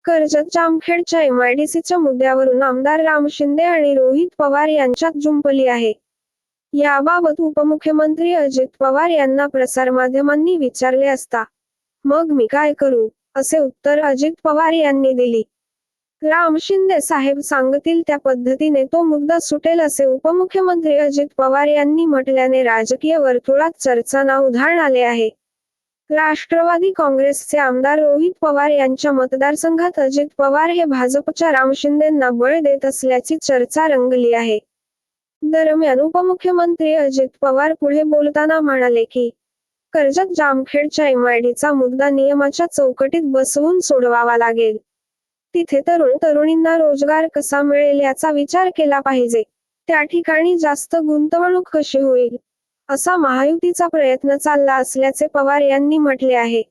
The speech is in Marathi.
कर्जत जामखेडच्या एमआयडीसीच्या मुद्द्यावरून आमदार राम शिंदे आणि रोहित पवार यांच्यात जुंपली आहे. याबाबत उपमुख्यमंत्री अजित पवार यांना प्रसारमाध्यमांनी विचारले असता, "मग मी काय करू?" असे उत्तर अजित पवार यांनी दिली. राम शिंदे साहेब सांगतील त्या पद्धतीने तो मुद्दा सुटेल असे उपमुख्यमंत्री अजित पवार यांनी म्हटल्याने राजकीय वर्तुळात चर्चांना उधाण आले आहे. राष्ट्रवादी काँग्रेसचे आमदार रोहित पवार यांच्या मतदारसंघात अजित पवार हे भाजपच्या राम शिंदेंना बळ देत असल्याची चर्चा रंगली आहे. दरम्यान उपमुख्यमंत्री अजित पवार पुढे बोलताना म्हणाले की, कर्जत जामखेडच्या एमआयडीचा मुद्दा नियमाच्या चौकटीत बसवून सोडवावा लागेल. तिथे तरुण-तरुणींना रोजगार कसा मिळेल याचा विचार केला पाहिजे. त्या ठिकाणी जास्त गुंतवणूक कशी होईल, असा महायुतीचा प्रयत्न चालला असल्याचे पवार यांनी म्हटले आहे.